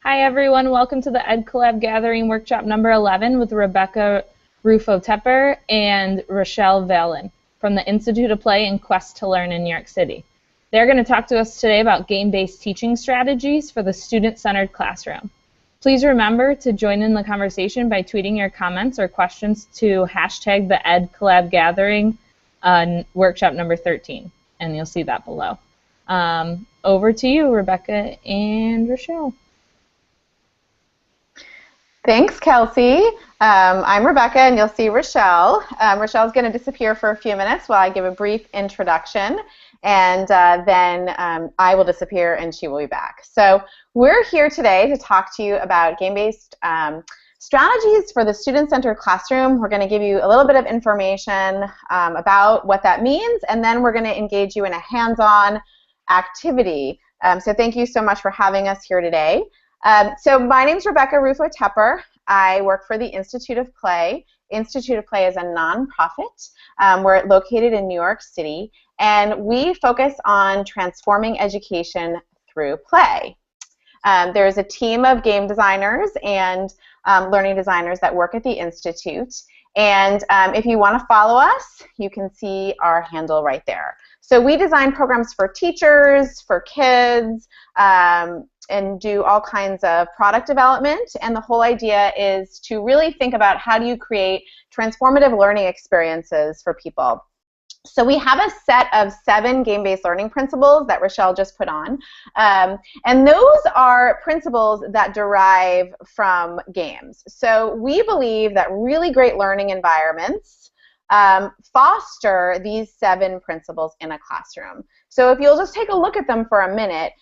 Hi everyone, welcome to the Ed Collab Gathering Workshop number 11 with Rebecca Rufo-Tepper and Rochelle Valen from the Institute of Play and Quest to Learn in New York City. They're going to talk to us today about game-based teaching strategies for the student-centered classroom. Please remember to join in the conversation by tweeting your comments or questions to hashtag the Ed Collab Gathering Workshop number 13, and you'll see that below. Over to you, Rebecca and Rochelle. Thanks, Kelsey. I'm Rebecca, and you'll see Rochelle. Rochelle's going to disappear for a few minutes while I give a brief introduction, and then I will disappear and she will be back. So we're here today to talk to you about game-based strategies for the student-centered classroom. We're going to give you a little bit of information about what that means, and then we're going to engage you in a hands-on activity. So thank you so much for having us here today. So my name is Rebecca Rufo-Tepper. I work for the Institute of Play. Institute of Play is a nonprofit. We're located in New York City, and we focus on transforming education through play. There's a team of game designers and learning designers that work at the Institute, and if you want to follow us, you can see our handle right there. So we design programs for teachers, for kids, and do all kinds of product development, and the whole idea is to really think about how do you create transformative learning experiences for people. So we have a set of 7 game-based learning principles that Rochelle just put on, and those are principles that derive from games. So we believe that really great learning environments foster these 7 principles in a classroom. So if you'll just take a look at them for a minute,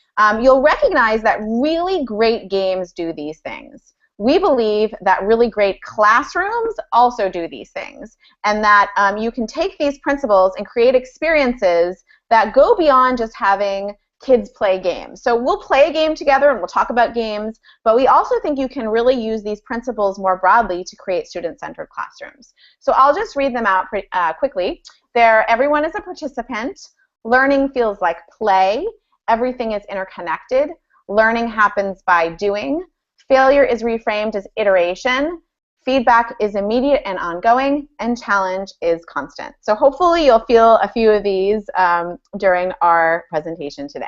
you'll recognize that really great games do these things. We believe that really great classrooms also do these things, and that you can take these principles and create experiences that go beyond just having kids play games. So we'll play a game together and we'll talk about games, but we also think you can really use these principles more broadly to create student-centered classrooms. So I'll just read them out quickly. Everyone is a participant. Learning feels like play. Everything is interconnected. Learning happens by doing. Failure is reframed as iteration. Feedback is immediate and ongoing, and challenge is constant. So hopefully you'll feel a few of these during our presentation today.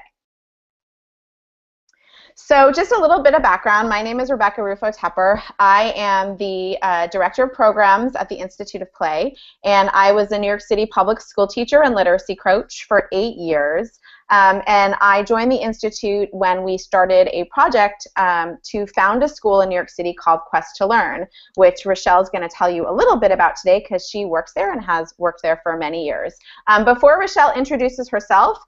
So just a little bit of background. My name is Rebecca Rufo-Tepper. I am the Director of Programs at the Institute of Play, and I was a New York City public school teacher and literacy coach for 8 years. And I joined the Institute when we started a project to found a school in New York City called Quest to Learn, which Rochelle's going to tell you a little bit about today because she works there and has worked there for many years. Before Rochelle introduces herself,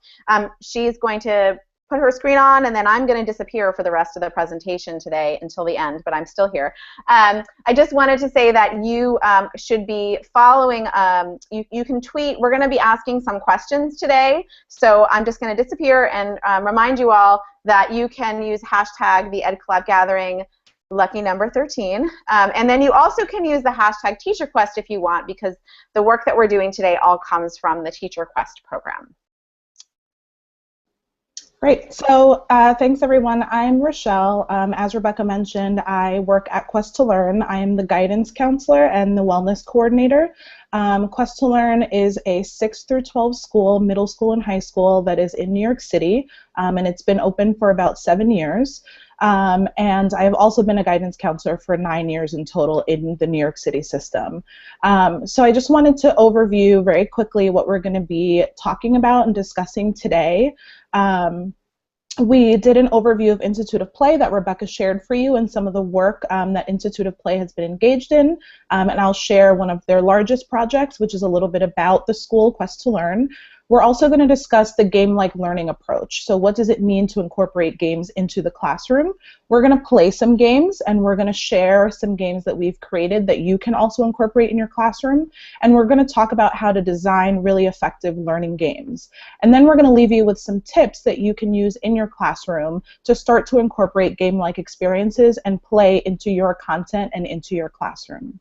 she's going to put her screen on, and then I'm going to disappear for the rest of the presentation today until the end, but I'm still here. I just wanted to say that you should be following, you can tweet. We're going to be asking some questions today, so I'm just going to disappear and remind you all that you can use hashtag the Ed Collab Gathering lucky number 13, and then you also can use the hashtag TeacherQuest if you want, because the work that we're doing today all comes from the TeacherQuest program. Great. So thanks, everyone. I'm Rochelle. As Rebecca mentioned, I work at Quest to Learn. I am the guidance counselor and the wellness coordinator. Quest to Learn is a 6 through 12 school, middle school and high school, that is in New York City, and it's been open for about 7 years. And I have also been a guidance counselor for 9 years in total in the New York City system. So I just wanted to overview very quickly what we're going to be talking about and discussing today. We did an overview of Institute of Play that Rebecca shared for you and some of the work that Institute of Play has been engaged in, and I'll share one of their largest projects, which is a little bit about the school, Quest to Learn. We're also going to discuss the game-like learning approach. So what does it mean to incorporate games into the classroom? We're going to play some games, and we're going to share some games that we've created that you can also incorporate in your classroom. And we're going to talk about how to design really effective learning games. And then we're going to leave you with some tips that you can use in your classroom to start to incorporate game-like experiences and play into your content and into your classroom.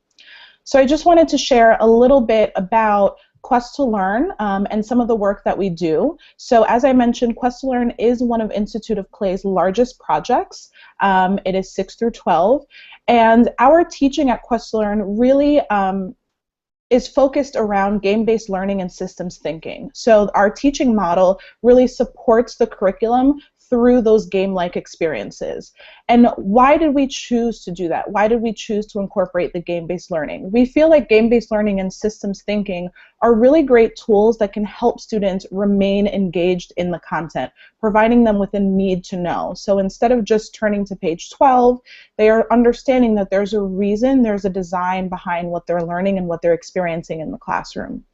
So I just wanted to share a little bit about Quest to Learn and some of the work that we do. So as I mentioned, Quest to Learn is one of Institute of Play's largest projects. It is 6 through 12. And our teaching at Quest to Learn really is focused around game-based learning and systems thinking. So our teaching model really supports the curriculum through those game-like experiences. And why did we choose to do that? Why did we choose to incorporate the game-based learning? We feel like game-based learning and systems thinking are really great tools that can help students remain engaged in the content, providing them with a need to know. So instead of just turning to page 12, they are understanding that there's a reason, there's a design behind what they're learning and what they're experiencing in the classroom.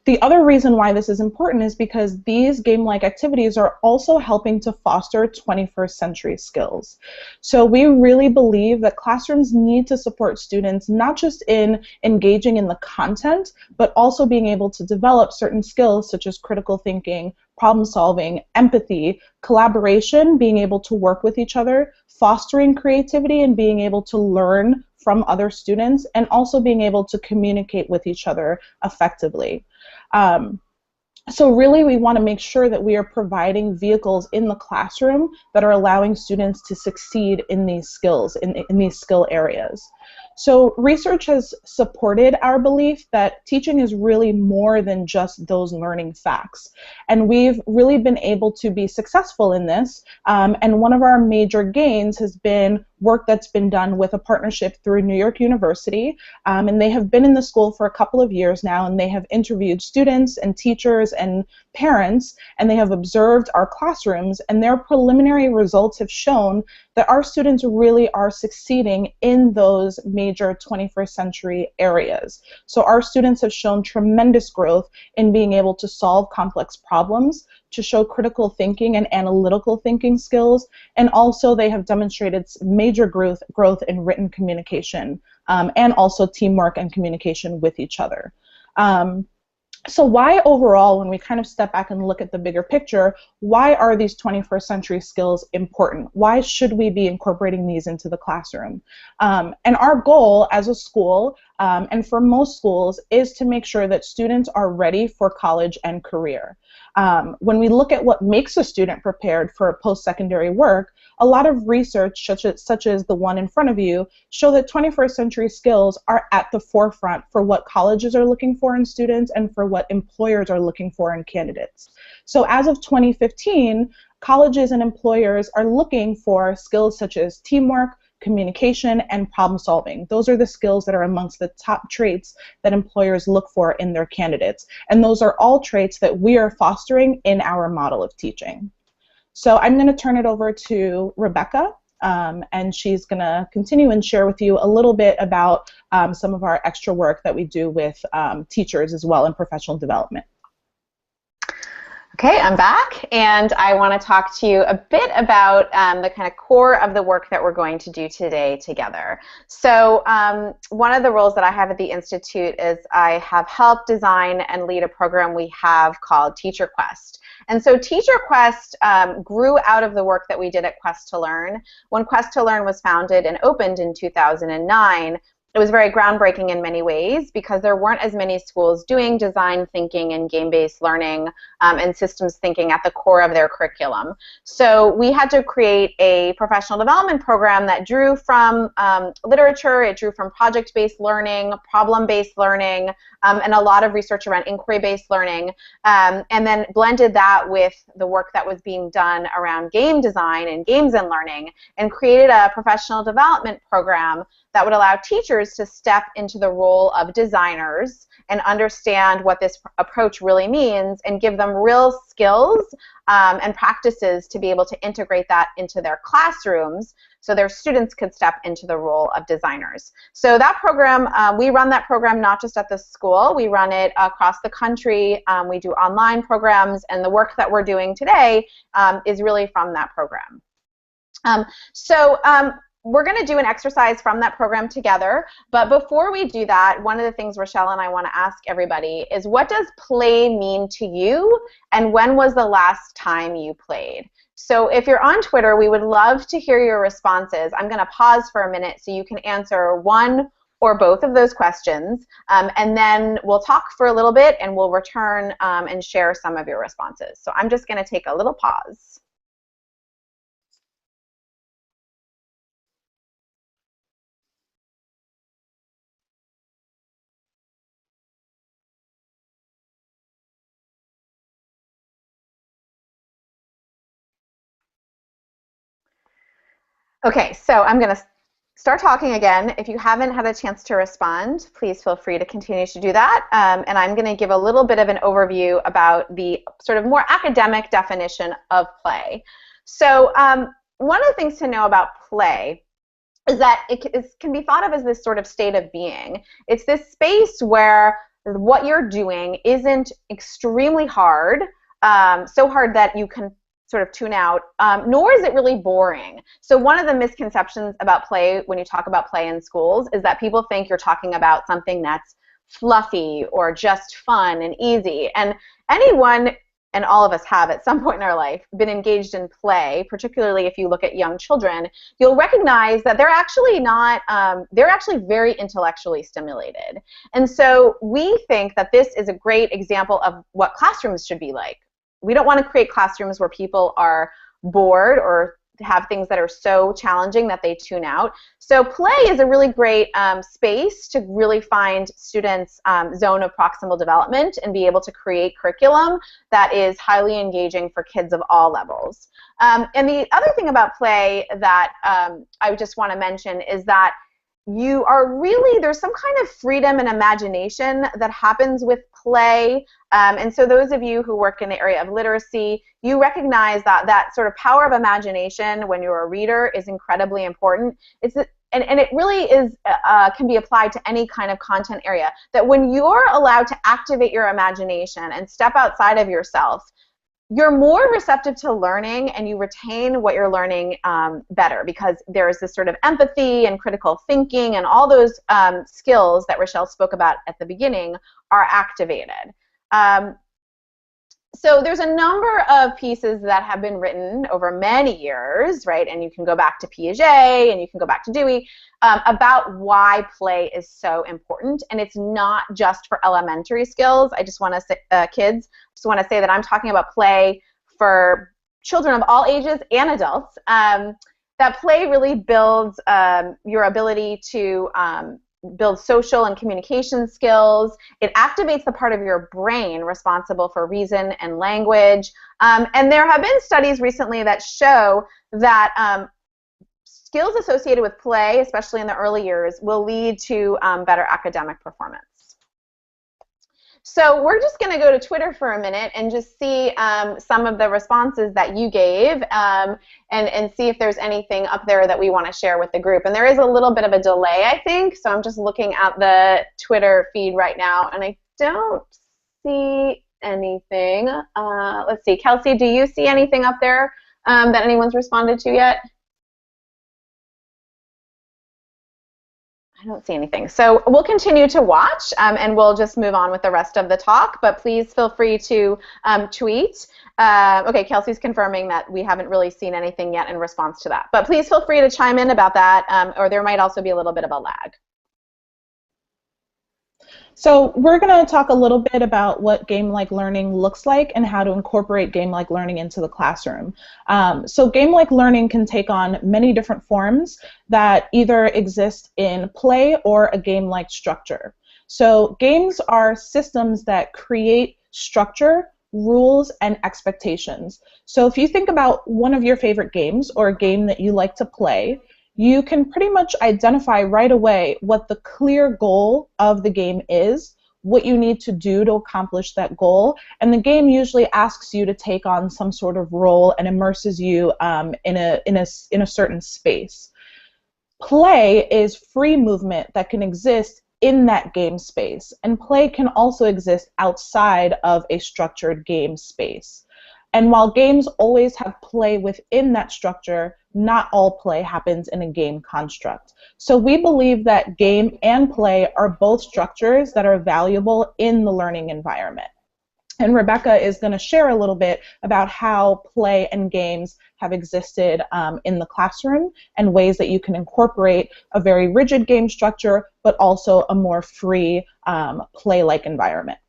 The other reason why this is important is because these game-like activities are also helping to foster 21st century skills. So we really believe that classrooms need to support students not just in engaging in the content, but also being able to develop certain skills such as critical thinking, problem solving, empathy, collaboration, being able to work with each other, fostering creativity, and being able to learn from other students, and also being able to communicate with each other effectively. So really we want to make sure that we are providing vehicles in the classroom that are allowing students to succeed in these skills, in these skill areas. So research has supported our belief that teaching is really more than just those learning facts. And we've really been able to be successful in this. And one of our major gains has been work that's been done with a partnership through New York University. And they have been in the school for a couple of years now, and they have interviewed students and teachers and parents, and they have observed our classrooms, and their preliminary results have shown that our students really are succeeding in those major 21st century areas. So our students have shown tremendous growth in being able to solve complex problems, to show critical thinking and analytical thinking skills, and also they have demonstrated major growth in written communication and also teamwork and communication with each other. So why overall, when we kind of step back and look at the bigger picture, why are these 21st century skills important? Why should we be incorporating these into the classroom? And our goal as a school, and for most schools, is to make sure that students are ready for college and career. When we look at what makes a student prepared for post-secondary work, a lot of research, such as the one in front of you, show that 21st century skills are at the forefront for what colleges are looking for in students and for what employers are looking for in candidates. So as of 2015, colleges and employers are looking for skills such as teamwork, communication, and problem solving. Those are the skills that are amongst the top traits that employers look for in their candidates. And those are all traits that we are fostering in our model of teaching. So I'm going to turn it over to Rebecca, and she's going to continue and share with you a little bit about some of our extra work that we do with teachers as well in professional development. Okay, I'm back, and I want to talk to you a bit about the kind of core of the work that we're going to do today together. So one of the roles that I have at the Institute is I have helped design and lead a program we have called Teacher Quest. And so Teacher Quest grew out of the work that we did at Quest to Learn. When Quest to Learn was founded and opened in 2009, it was very groundbreaking in many ways because there weren't as many schools doing design thinking and game-based learning and systems thinking at the core of their curriculum. So we had to create a professional development program that drew from literature, it drew from project-based learning, problem-based learning, and a lot of research around inquiry-based learning, and then blended that with the work that was being done around game design and games and learning, and created a professional development program that would allow teachers to step into the role of designers and understand what this approach really means and give them real skills and practices to be able to integrate that into their classrooms so their students could step into the role of designers. So that program, we run that program not just at the school, we run it across the country, we do online programs, and the work that we're doing today is really from that program. We're going to do an exercise from that program together, but before we do that, one of the things Rochelle and I want to ask everybody is, what does play mean to you, and when was the last time you played? So if you're on Twitter, we would love to hear your responses. I'm going to pause for a minute so you can answer 1 or both of those questions, and then we'll talk for a little bit and we'll return and share some of your responses. So I'm just going to take a little pause. Okay, so I'm going to start talking again. If you haven't had a chance to respond, please feel free to continue to do that. And I'm going to give a little bit of an overview about the sort of more academic definition of play. So one of the things to know about play is that it can be thought of as this sort of state of being. It's this space where what you're doing isn't extremely hard, so hard that you can sort of tune out, nor is it really boring. So one of the misconceptions about play when you talk about play in schools is that people think you're talking about something that's fluffy or just fun and easy. And anyone, and all of us have at some point in our life, been engaged in play, particularly if you look at young children, you'll recognize that they're actually not, they're actually very intellectually stimulated. And so we think that this is a great example of what classrooms should be like. We don't want to create classrooms where people are bored or have things that are so challenging that they tune out. So play is a really great space to really find students' zone of proximal development and be able to create curriculum that is highly engaging for kids of all levels. And the other thing about play that I just want to mention is that you are really, there's some kind of freedom and imagination that happens with play. And so those of you who work in the area of literacy, you recognize that that sort of power of imagination when you're a reader is incredibly important. And it really is can be applied to any kind of content area. That when you're allowed to activate your imagination and step outside of yourself, you're more receptive to learning and you retain what you're learning better, because there's this sort of empathy and critical thinking and all those skills that Rochelle spoke about at the beginning are activated. So there's a number of pieces that have been written over many years, right? And you can go back to Piaget and you can go back to Dewey about why play is so important. And it's not just for elementary skills. I just want to say, kids, just want to say that I'm talking about play for children of all ages and adults. That play really builds your ability to build social and communication skills. It activates the part of your brain responsible for reason and language. And there have been studies recently that show that skills associated with play, especially in the early years, will lead to better academic performance. So we're just going to go to Twitter for a minute and just see some of the responses that you gave and see if there's anything up there that we want to share with the group. And there is a little bit of a delay, I think, so I'm just looking at the Twitter feed right now, and I don't see anything. Let's see. Kelsey, do you see anything up there that anyone's responded to yet? I don't see anything. So we'll continue to watch and we'll just move on with the rest of the talk, but please feel free to tweet. Okay, Kelsey's confirming that we haven't really seen anything yet in response to that, but please feel free to chime in about that, or there might also be a little bit of a lag. So we're going to talk a little bit about what game-like learning looks like and how to incorporate game-like learning into the classroom. So game-like learning can take on many different forms that either exist in play or a game-like structure. So games are systems that create structure, rules, and expectations. So if you think about one of your favorite games or a game that you like to play, you can pretty much identify right away what the clear goal of the game is, what you need to do to accomplish that goal, and the game usually asks you to take on some sort of role and immerses you in a certain space. Play is free movement that can exist in that game space, and play can also exist outside of a structured game space. And while games always have play within that structure, not all play happens in a game construct. So we believe that game and play are both structures that are valuable in the learning environment. And Rebecca is going to share a little bit about how play and games have existed in the classroom and ways that you can incorporate a very rigid game structure, but also a more free play-like environment.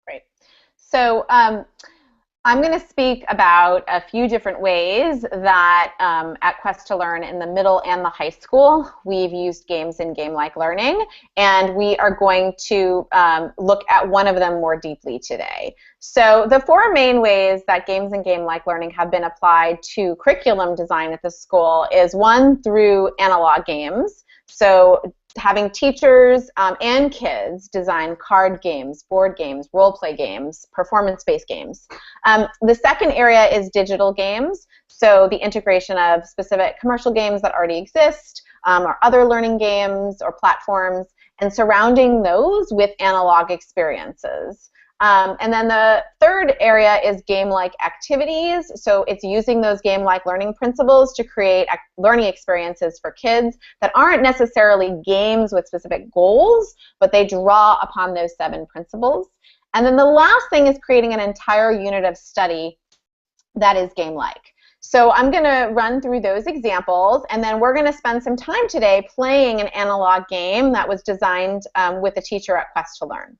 Great. So I'm going to speak about a few different ways that at Quest to Learn in the middle and the high school we've used games and game-like learning, and we are going to look at one of them more deeply today. So the four main ways that games and game-like learning have been applied to curriculum design at the school is one, through analog games. So having teachers and kids design card games, board games, role-play games, performance-based games. The second area is digital games, so the integration of specific commercial games that already exist or other learning games or platforms, and surrounding those with analog experiences. And then the third area is game-like activities. So it's using those game-like learning principles to create learning experiences for kids that aren't necessarily games with specific goals, but they draw upon those 7 principles. And then the last thing is creating an entire unit of study that is game-like. So I'm going to run through those examples, and then we're going to spend some time today playing an analog game that was designed with a teacher at Quest to Learn.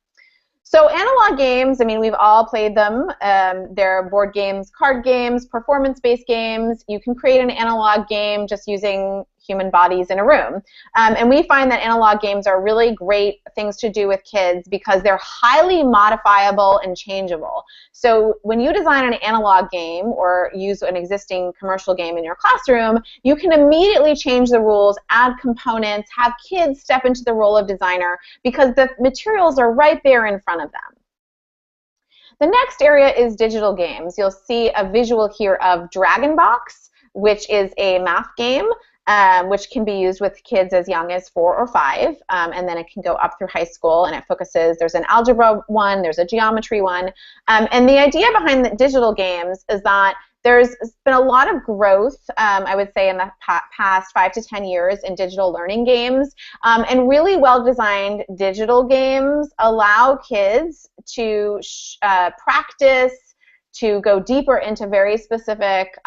So analog games, I mean, we've all played them. They're board games, card games, performance-based games. You can create an analog game just using human bodies in a room. And we find that analog games are really great things to do with kids because they're highly modifiable and changeable. So when you design an analog game or use an existing commercial game in your classroom, you can immediately change the rules, add components, have kids step into the role of designer because the materials are right there in front of them. The next area is digital games. You'll see a visual here of Dragon Box, which is a math game which can be used with kids as young as 4 or 5, and then it can go up through high school, and it focuses, there's an algebra one, there's a geometry one, and the idea behind the digital games is that there's been a lot of growth, I would say, in the past 5 to 10 years in digital learning games, and really well-designed digital games allow kids to practice, to go deeper into very specific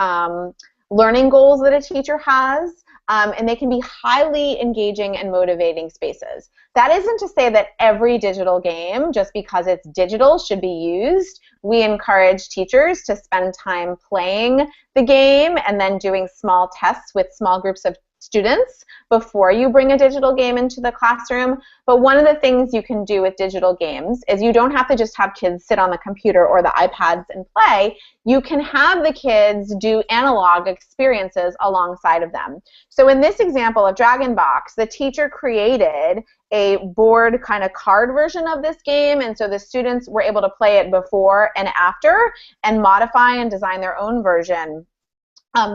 learning goals that a teacher has, and they can be highly engaging and motivating spaces. That isn't to say that every digital game, just because it's digital, should be used. We encourage teachers to spend time playing the game and then doing small tests with small groups of students before you bring a digital game into the classroom. But one of the things you can do with digital games is you don't have to just have kids sit on the computer or the iPads and play. You can have the kids do analog experiences alongside of them. So in this example of Dragon Box, the teacher created a board kind of card version of this game, and so the students were able to play it before and after and modify and design their own version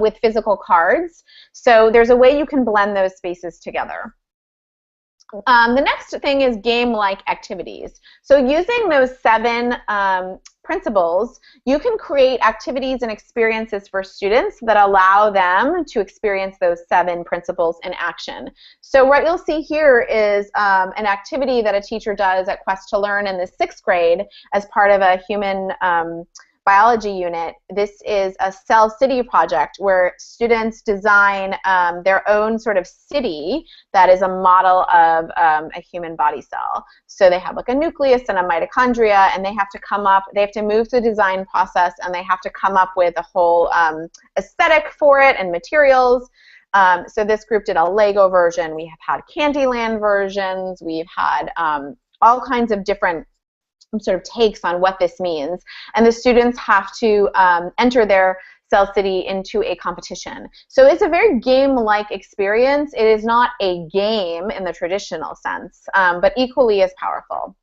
with physical cards. So there's a way you can blend those spaces together. The next thing is game-like activities. So using those 7 principles, you can create activities and experiences for students that allow them to experience those 7 principles in action. So what you'll see here is an activity that a teacher does at Quest to Learn in the 6th grade as part of a human biology unit. This is a cell city project where students design their own sort of city that is a model of a human body cell. So they have like a nucleus and a mitochondria, and they have to move through the design process, and they have to come up with a whole aesthetic for it and materials. So this group did a Lego version. We have had Candyland versions. We've had all kinds of different sort of takes on what this means, and the students have to enter their cell city into a competition. So it's a very game-like experience. It is not a game in the traditional sense, but equally as powerful.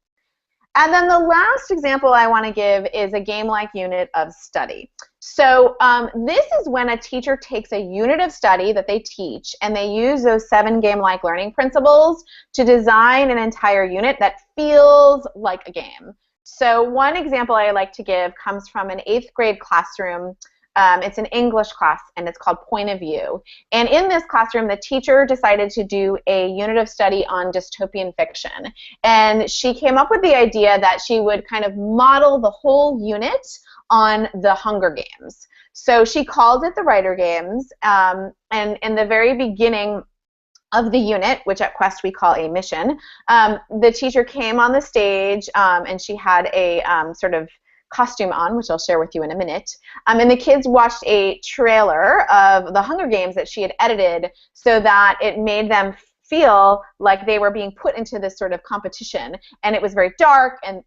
And then the last example I want to give is a game-like unit of study. So this is when a teacher takes a unit of study that they teach, and they use those 7 game-like learning principles to design an entire unit that feels like a game. So one example I like to give comes from an 8th grade classroom it's an English class, and it's called Point of View. And in this classroom, the teacher decided to do a unit of study on dystopian fiction. And she came up with the idea that she would kind of model the whole unit on the Hunger Games. So she called it the Writer Games, and in the very beginning of the unit, which at Quest we call a mission, the teacher came on the stage, and she had a sort of costume on, which I'll share with you in a minute, and the kids watched a trailer of the Hunger Games that she had edited so that it made them feel like they were being put into this sort of competition, and it was very dark, and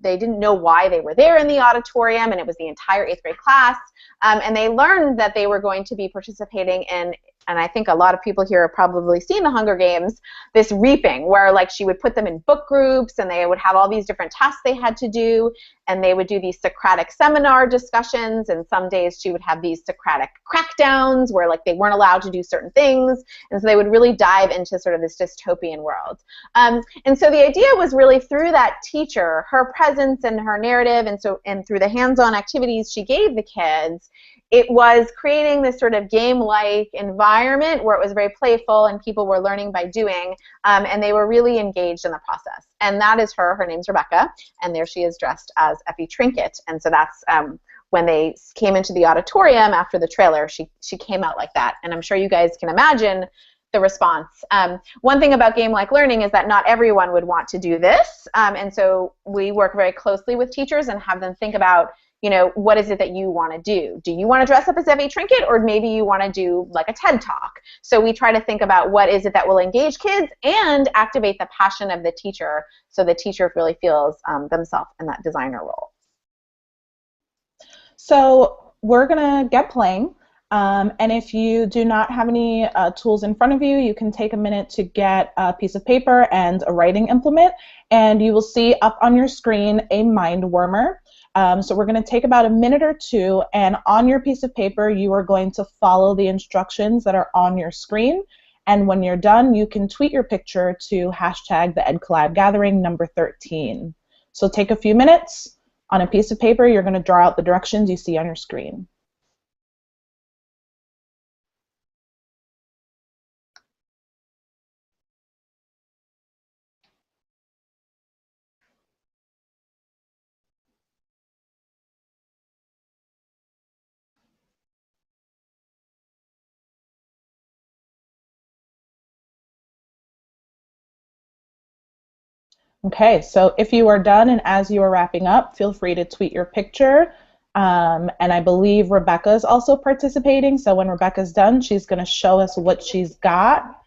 they didn't know why they were there in the auditorium, and it was the entire 8th grade class, and they learned that they were going to be participating in, and I think a lot of people here have probably seen the Hunger Games, this reaping, where like she would put them in book groups, and they would have all these different tasks they had to do, and they would do these Socratic seminar discussions, and some days she would have these Socratic crackdowns where like they weren't allowed to do certain things, and so they would really dive into sort of this dystopian world. And so the idea was really through that teacher, her presence and her narrative, and through the hands-on activities she gave the kids, it was creating this sort of game-like environment where it was very playful and people were learning by doing, and they were really engaged in the process. And that is her. Her name's Rebecca, and there she is dressed as Effie Trinket. And so that's when they came into the auditorium after the trailer, she came out like that. And I'm sure you guys can imagine the response. One thing about game-like learning is that not everyone would want to do this, and so we work very closely with teachers and have them think about, you know, what is it that you want to do? Do you want to dress up as Effie Trinket, or maybe you want to do like a TED Talk? So we try to think about what is it that will engage kids and activate the passion of the teacher so the teacher really feels themselves in that designer role. So we're going to get playing. And if you do not have any tools in front of you, you can take a minute to get a piece of paper and a writing implement, and you will see up on your screen a mind warmer. So we're going to take about a minute or two, and on your piece of paper you are going to follow the instructions that are on your screen, and when you're done you can tweet your picture to hashtag the EdCollab Gathering number 13. So take a few minutes. On a piece of paper you're going to draw out the directions you see on your screen. Okay, so if you are done and as you are wrapping up, feel free to tweet your picture. And I believe Rebecca is also participating, so when Rebecca's done, she's going to show us what she's got.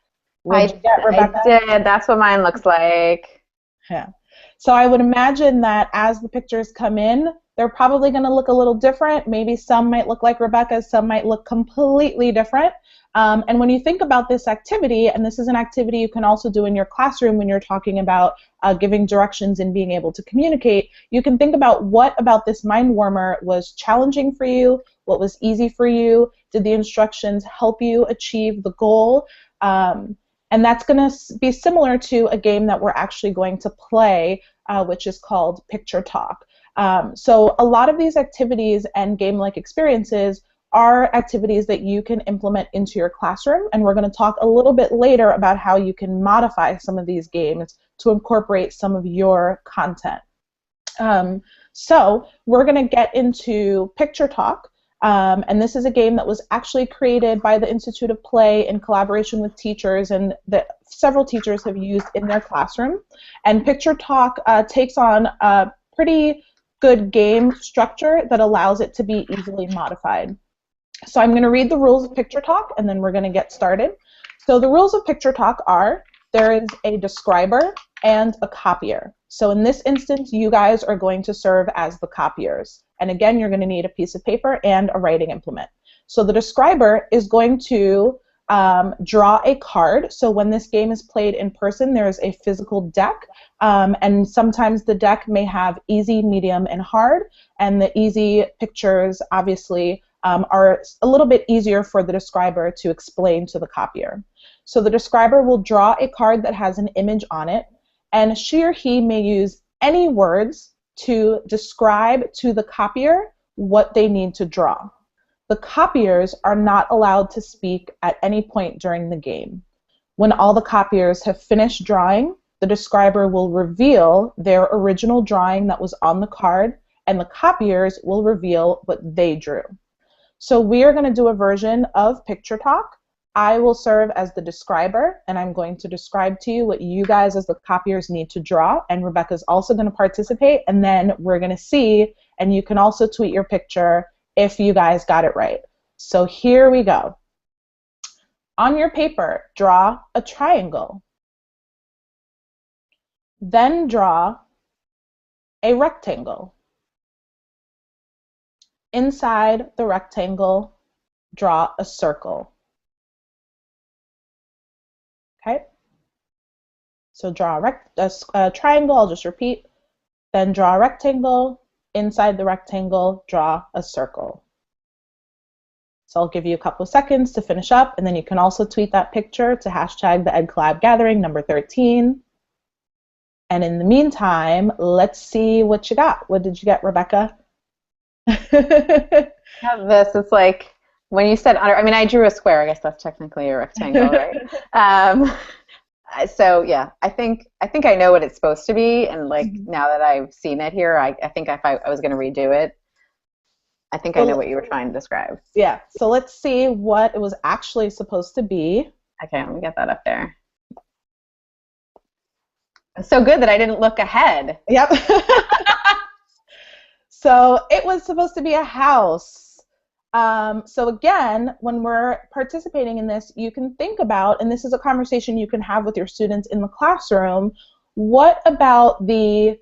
I did. That's what mine looks like. Yeah. So I would imagine that as the pictures come in, they're probably going to look a little different. Maybe some might look like Rebecca's, some might look completely different. And when you think about this activity, and this is an activity you can also do in your classroom when you're talking about giving directions and being able to communicate, you can think about what about this mind warmer was challenging for you, what was easy for you, did the instructions help you achieve the goal? And that's going to be similar to a game that we're actually going to play, which is called Picture Talk. So a lot of these activities and game-like experiences are activities that you can implement into your classroom, and we're going to talk a little bit later about how you can modify some of these games to incorporate some of your content. So we're going to get into Picture Talk, and this is a game that was actually created by the Institute of Play in collaboration with teachers, and that several teachers have used in their classroom. And Picture Talk takes on a pretty good game structure that allows it to be easily modified. So I'm going to read the rules of Picture Talk, and then we're going to get started. So the rules of Picture Talk are there is a describer and a copier. So in this instance, you guys are going to serve as the copiers. And again, you're going to need a piece of paper and a writing implement. So the describer is going to draw a card. So when this game is played in person, there's a physical deck, and sometimes the deck may have easy, medium, and hard, and the easy pictures obviously are a little bit easier for the describer to explain to the copier. So the describer will draw a card that has an image on it, and she or he may use any words to describe to the copier what they need to draw. The copiers are not allowed to speak at any point during the game. When all the copiers have finished drawing, the describer will reveal their original drawing that was on the card, and the copiers will reveal what they drew. So we are going to do a version of Picture Talk. I will serve as the describer, and I'm going to describe to you what you guys as the copiers need to draw, and Rebecca's also going to participate, and then we're going to see, and you can also tweet your picture if you guys got it right. So here we go. On your paper, draw a triangle. Then draw a rectangle. Inside the rectangle, draw a circle. Okay? So draw a triangle, I'll just repeat. Then draw a rectangle. Inside the rectangle, draw a circle. So I'll give you a couple of seconds to finish up, and then you can also tweet that picture to hashtag the EdCollab Gathering number 13. And in the meantime, let's see what you got. What did you get, Rebecca? I have this. It's like when you said under. I mean, I drew a square. I guess that's technically a rectangle, right? So yeah, I think I know what it's supposed to be, and like now that I've seen it here, I think if I was going to redo it, I think I know what you were trying to describe. Yeah. So let's see what it was actually supposed to be. Okay, let me get that up there. It's so good that I didn't look ahead. Yep. So it was supposed to be a house. So again, when we're participating in this, you can think about, and this is a conversation you can have with your students in the classroom, what about the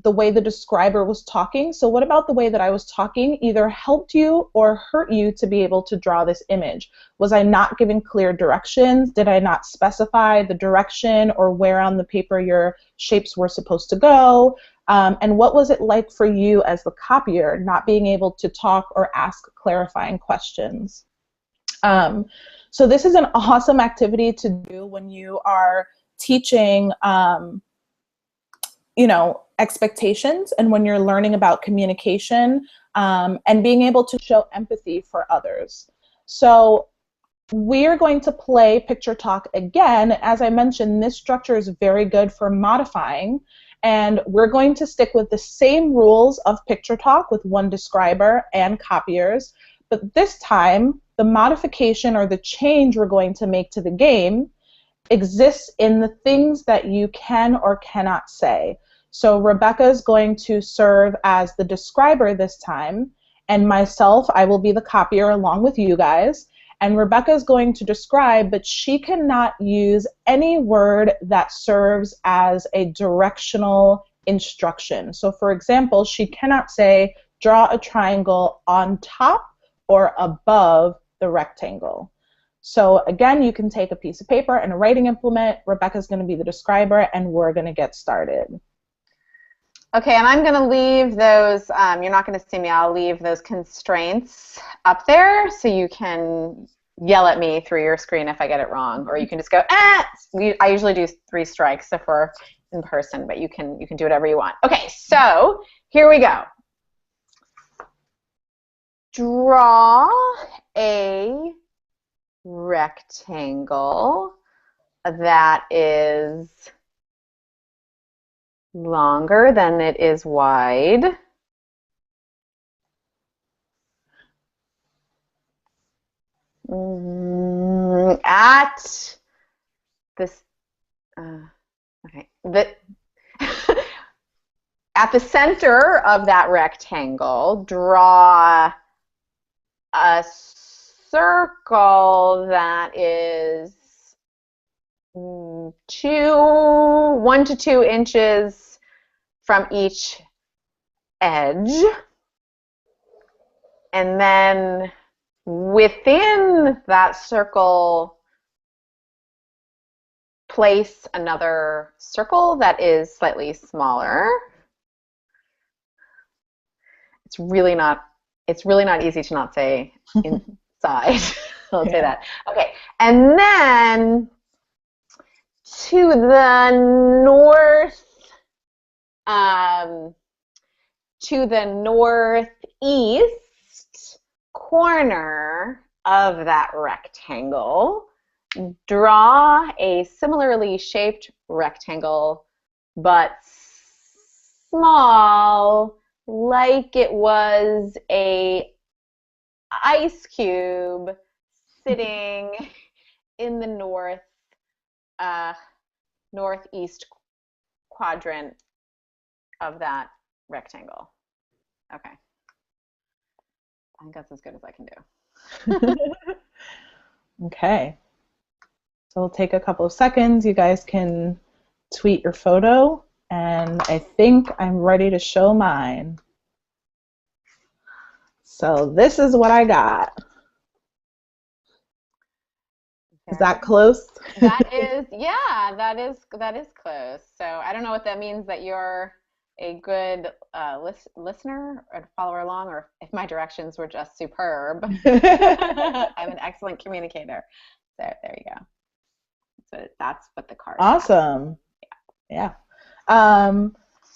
way the describer was talking? So what about the way that I was talking either helped you or hurt you to be able to draw this image? Was I not giving clear directions? Did I not specify the direction or where on the paper your shapes were supposed to go? And what was it like for you as the copier, not being able to talk or ask clarifying questions? So this is an awesome activity to do when you are teaching expectations, and when you're learning about communication, and being able to show empathy for others. So we're going to play Picture Talk again. As I mentioned, this structure is very good for modifying, and we're going to stick with the same rules of Picture Talk with one describer and copiers, but this time the modification or the change we're going to make to the game exists in the things that you can or cannot say. So Rebecca is going to serve as the describer this time, and myself, I will be the copier along with you guys. And Rebecca is going to describe, but she cannot use any word that serves as a directional instruction. So for example, she cannot say, draw a triangle on top or above the rectangle. So again, you can take a piece of paper and a writing implement. Rebecca's going to be the describer, and we're going to get started. Okay, and I'm going to leave those, you're not going to see me, I'll leave those constraints up there so you can yell at me through your screen if I get it wrong, or you can just go, ah! I usually do 3 strikes if we're in person, but you can do whatever you want. Okay, so here we go. Draw a rectangle that is longer than it is wide. At this, okay, at the center of that rectangle, draw a circle that is 1 to 2 inches from each edge, and then within that circle place another circle that is slightly smaller. It's really not easy to not say inside. I'll say that. Okay, and then to the northeast corner of that rectangle, draw a similarly shaped rectangle, but small, like it was a ice cube sitting in the northeast quadrant of that rectangle. Okay. I think that's as good as I can do. Okay. So we'll take a couple of seconds. You guys can tweet your photo, and I think I'm ready to show mine. So this is what I got. Is that close? That is, yeah, that is close. So I don't know what that means, that you're a good listener or follower along, or if my directions were just superb. I'm an excellent communicator. So there you go. So that's what the card awesome. Has. Yeah.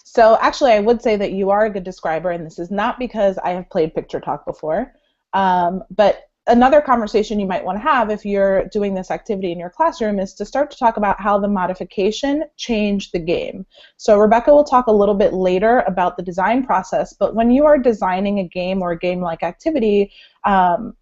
So actually, I would say that you are a good describer, and this is not because I have played Picture Talk before, but another conversation you might want to have if you're doing this activity in your classroom is to start to talk about how the modification changed the game. So Rebecca will talk a little bit later about the design process, but when you are designing a game or a game-like activity,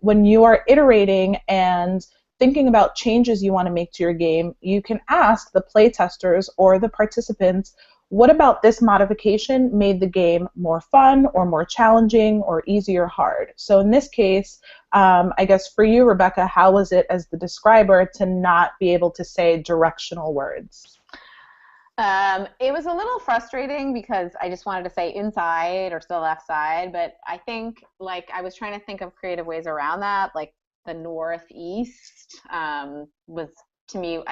when you are iterating and thinking about changes you want to make to your game, you can ask the play testers or the participants, what about this modification made the game more fun or more challenging or easy or hard? So in this case, I guess for you, Rebecca, how was it as the describer to not be able to say directional words? It was a little frustrating because I just wanted to say inside or still left side, but I think I was trying to think of creative ways around that, like the northeast was, to me,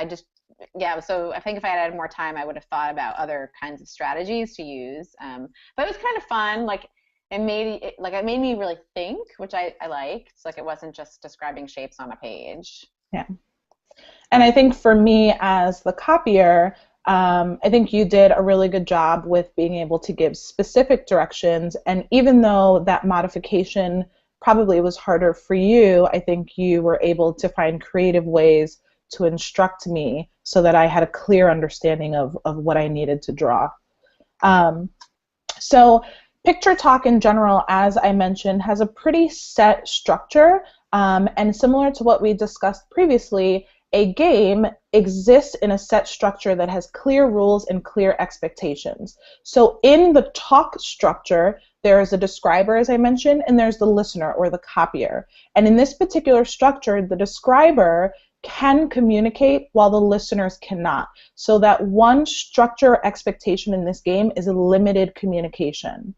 so I think if I had more time, I would have thought about other kinds of strategies to use. But it was kind of fun. It made me really think, which I liked. It's it wasn't just describing shapes on a page. Yeah. And I think for me as the copier, I think you did a really good job with being able to give specific directions. And even though that modification probably was harder for you, I think you were able to find creative ways to instruct me so that I had a clear understanding of what I needed to draw. So Picture Talk in general, as I mentioned, has a pretty set structure, and similar to what we discussed previously, a game exists in a set structure that has clear rules and clear expectations. So in the talk structure, there is a describer, as I mentioned, and there's the listener or the copier. And in this particular structure, the describer can communicate while the listeners cannot. So that one structure expectation in this game is a limited communication.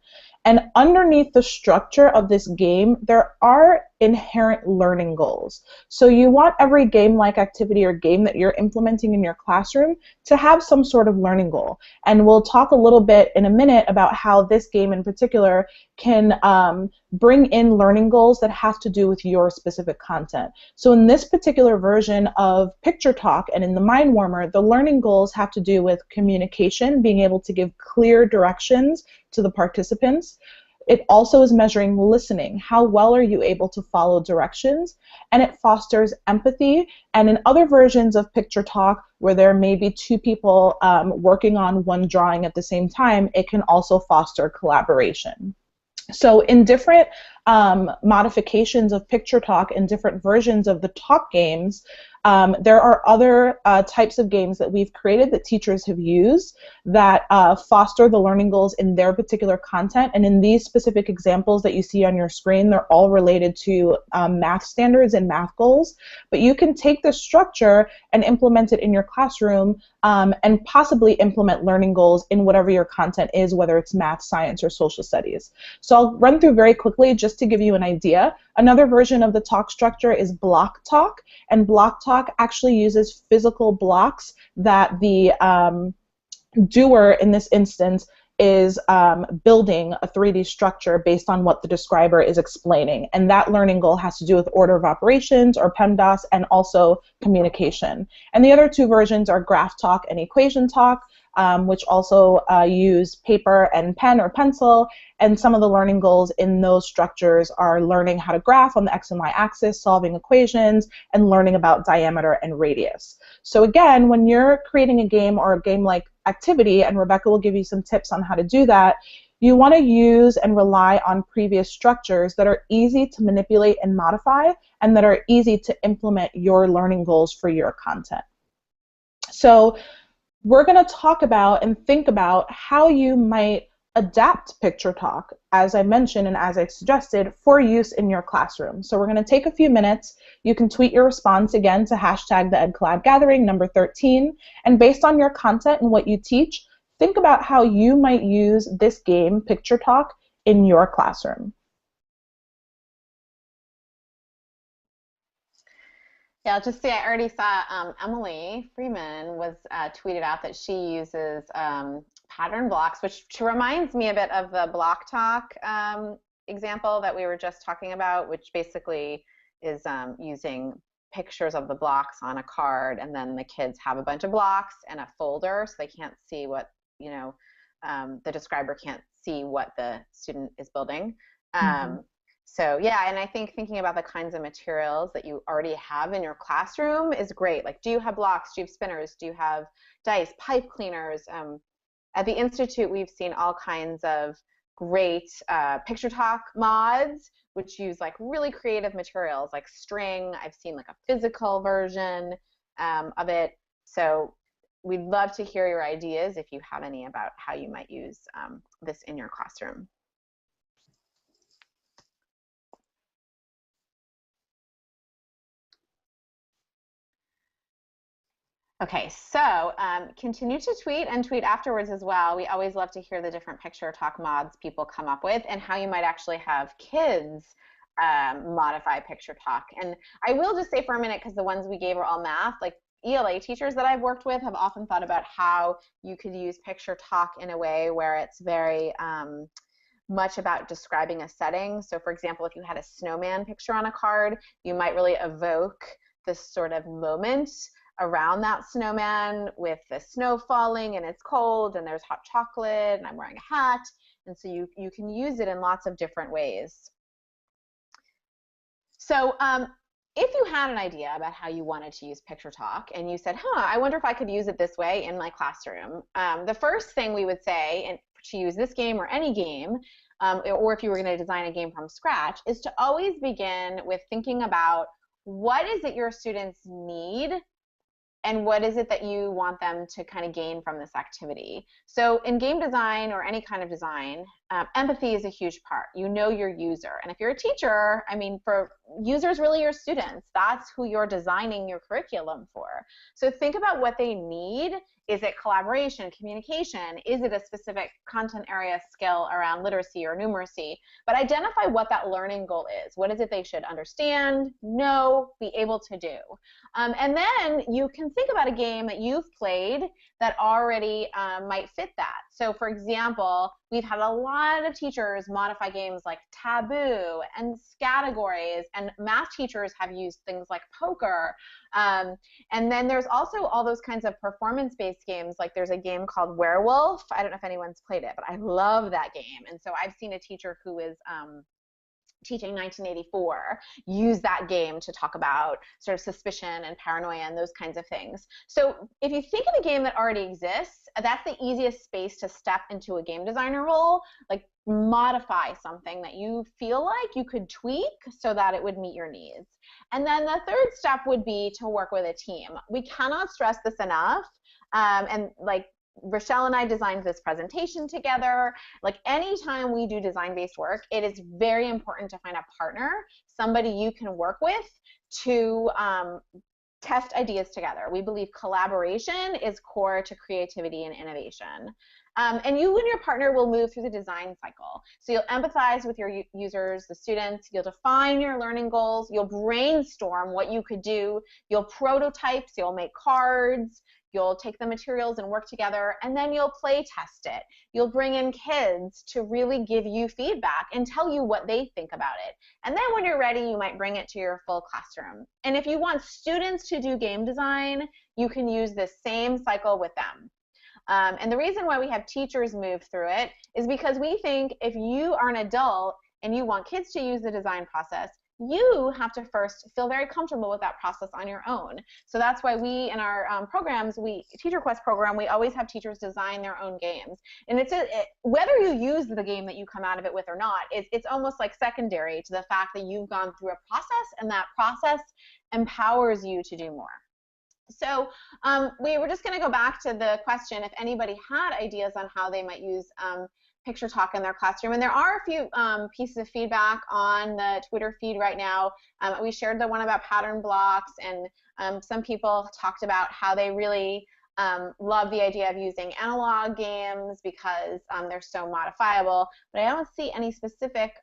And underneath the structure of this game, there are inherent learning goals. So you want every game-like activity or game that you're implementing in your classroom to have some sort of learning goal. And we'll talk a little bit in a minute about how this game in particular can bring in learning goals that have to do with your specific content. So in this particular version of Picture Talk and in the Mind Warmer, the learning goals have to do with communication, being able to give clear directions to the participants. It also is measuring listening. How well are you able to follow directions? And it fosters empathy. And in other versions of Picture Talk, where there may be two people working on one drawing at the same time, it can also foster collaboration. So in different modifications of Picture Talk and different versions of the talk games, there are other types of games that we've created that teachers have used that foster the learning goals in their particular content. And in these specific examples that you see on your screen, they're all related to math standards and math goals. But you can take this structure and implement it in your classroom and possibly implement learning goals in whatever your content is, whether it's math, science, or social studies. So I'll run through very quickly just to give you an idea. Another version of the talk structure is block talk, and block talk actually uses physical blocks that the doer in this instance is building a 3D structure based on what the describer is explaining. And that learning goal has to do with order of operations or PEMDAS and also communication. And the other two versions are graph talk and equation talk. which also use paper and pen or pencil. And some of the learning goals in those structures are learning how to graph on the X and Y axis, solving equations, and learning about diameter and radius. So again, when you're creating a game or a game-like activity, and Rebecca will give you some tips on how to do that, you want to use and rely on previous structures that are easy to manipulate and modify, and that are easy to implement your learning goals for your content. So we're going to talk about and think about how you might adapt Picture Talk, as I mentioned and as I suggested, for use in your classroom. So we're going to take a few minutes. You can tweet your response again to hashtag the EdCollab Gathering, number 13, and based on your content and what you teach, think about how you might use this game, Picture Talk, in your classroom. Yeah, I'll just say I already saw Emily Freeman was tweeted out that she uses pattern blocks, which reminds me a bit of the Block Talk example that we were just talking about, which basically is using pictures of the blocks on a card, and then the kids have a bunch of blocks and a folder, so they can't see what, you know, the describer can't see what the student is building. So yeah, and I think thinking about the kinds of materials that you already have in your classroom is great. Like, do you have blocks? Do you have spinners? Do you have dice, pipe cleaners? At the Institute, we've seen all kinds of great Picture Talk mods, which use like really creative materials like string. I've seen like a physical version of it. So we'd love to hear your ideas if you have any about how you might use this in your classroom. Okay, so continue to tweet and tweet afterwards as well. We always love to hear the different Picture Talk mods people come up with and how you might actually have kids modify Picture Talk. And I will just say for a minute, because the ones we gave are all math, like ELA teachers that I've worked with have often thought about how you could use Picture Talk in a way where it's very much about describing a setting. So for example, if you had a snowman picture on a card, you might really evoke this sort of moment around that snowman with the snow falling and it's cold and there's hot chocolate and I'm wearing a hat. And so you can use it in lots of different ways. So if you had an idea about how you wanted to use Picture Talk and you said, I wonder if I could use it this way in my classroom, the first thing we would say, and to use this game or any game, or if you were going to design a game from scratch, is to always begin with thinking about what is it your students need and what is it that you want them to kind of gain from this activity. So in game design or any kind of design, empathy is a huge part. You know your user. And if you're a teacher, I mean, for users, really your students, that's who you're designing your curriculum for. So think about what they need. Is it collaboration, communication? Is it a specific content area skill around literacy or numeracy? But identify what that learning goal is. What is it they should understand, know, be able to do? And then you can think about a game that you've played that already might fit that. So for example, we've had a lot of teachers modify games like Taboo and Scattergories, and math teachers have used things like poker. And then there's also all those kinds of performance-based games, like there's a game called Werewolf. I don't know if anyone's played it, but I love that game. And so I've seen a teacher who is teaching 1984 use that game to talk about sort of suspicion and paranoia and those kinds of things. So if you think of a game that already exists, that's the easiest space to step into a game designer role, like modify something that you feel like you could tweak so that it would meet your needs. And then the third step would be to work with a team. We cannot stress this enough. And like Rochelle and I designed this presentation together. Like anytime we do design-based work, it is very important to find a partner, somebody you can work with to test ideas together. We believe collaboration is core to creativity and innovation. And you and your partner will move through the design cycle. So you'll empathize with your users, the students, you'll define your learning goals, you'll brainstorm what you could do, you'll prototype, so you'll make cards, you'll take the materials and work together, and then you'll play test it. You'll bring in kids to really give you feedback and tell you what they think about it. And then when you're ready, you might bring it to your full classroom. And if you want students to do game design, you can use this same cycle with them. And the reason why we have teachers move through it is because we think if you are an adult and you want kids to use the design process, you have to first feel very comfortable with that process on your own. So that's why we, in our programs, Teacher Quest program, we always have teachers design their own games. And whether you use the game that you come out of it with or not, it's almost like secondary to the fact that you've gone through a process, and that process empowers you to do more. So we were just going to go back to the question if anybody had ideas on how they might use Picture Talk in their classroom. And there are a few pieces of feedback on the Twitter feed right now. We shared the one about pattern blocks, and some people talked about how they really love the idea of using analog games because they're so modifiable. But I don't see any specific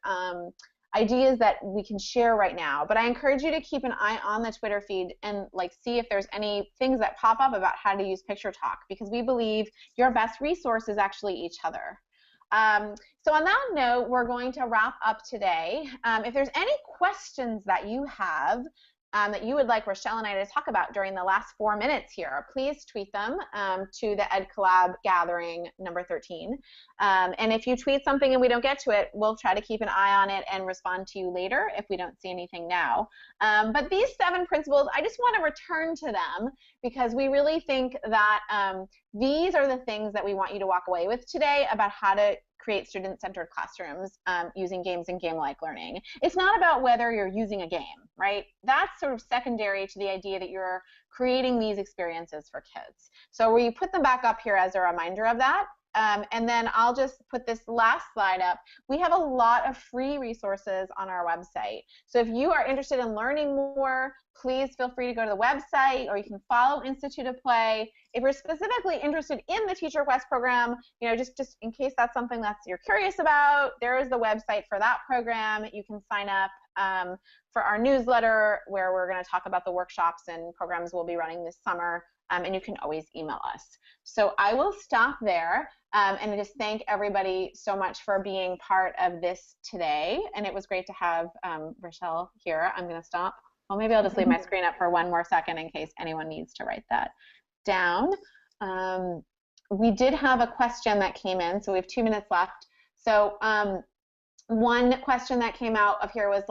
ideas that we can share right now, but I encourage you to keep an eye on the Twitter feed and see if there's any things that pop up about how to use Picture Talk, because we believe your best resource is actually each other. So on that note, we're going to wrap up today. If there's any questions that you have that you would like Rochelle and I to talk about during the last 4 minutes here, please tweet them to the EdCollab Gathering number 13. And if you tweet something and we don't get to it, we'll try to keep an eye on it and respond to you later if we don't see anything now. But these 7 principles, I just want to return to them because we really think that these are the things that we want you to walk away with today about how to create student-centered classrooms using games and game-like learning. It's not about whether you're using a game, right? That's sort of secondary to the idea that you're creating these experiences for kids. So we put them back up here as a reminder of that. And then I'll just put this last slide up. We have a lot of free resources on our website. So if you are interested in learning more, please feel free to go to the website, or you can follow Institute of Play. If you're specifically interested in the Teacher Quest program, just in case that's something that you're curious about, there is the website for that program. You can sign up for our newsletter where we're going to talk about the workshops and programs we'll be running this summer. And you can always email us. So I will stop there and just thank everybody so much for being part of this today. And it was great to have Rochelle here. I'm going to stop. Well, maybe I'll just leave my screen up for 1 more second in case anyone needs to write that down. We did have a question that came in, so we have 2 minutes left. So one question that came out of here was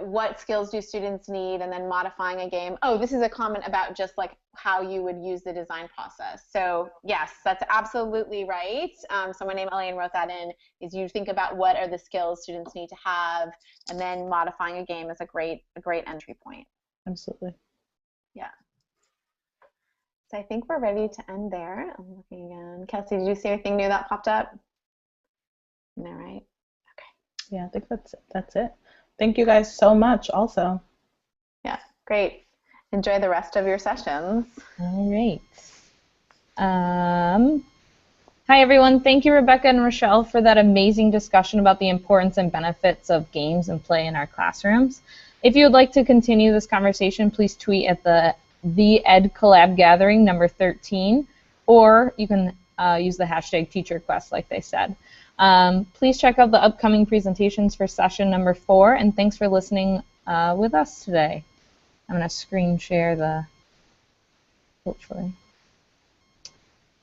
what skills do students need, and then modifying a game. Oh, this is a comment about just how you would use the design process. So yes, that's absolutely right. Someone named Elaine wrote that in, is you think about what are the skills students need to have, and then modifying a game is a great entry point. Absolutely. Yeah. So I think we're ready to end there. I'm looking again. Kelsey, did you see anything new that popped up? No, right? Okay. Yeah, I think that's it. Thank you guys so much also. Yeah, great. Enjoy the rest of your sessions. All right. Hi, everyone. Thank you, Rebecca and Rochelle, for that amazing discussion about the importance and benefits of games and play in our classrooms. If you would like to continue this conversation, please tweet at the EdCollab Gathering number 13, or you can use the hashtag TeacherQuest like they said. Please check out the upcoming presentations for session number 4, and thanks for listening with us today. I'm going to screen share hopefully.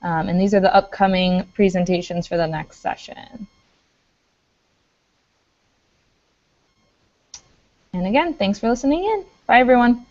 And these are the upcoming presentations for the next session. And again, thanks for listening in. Bye, everyone.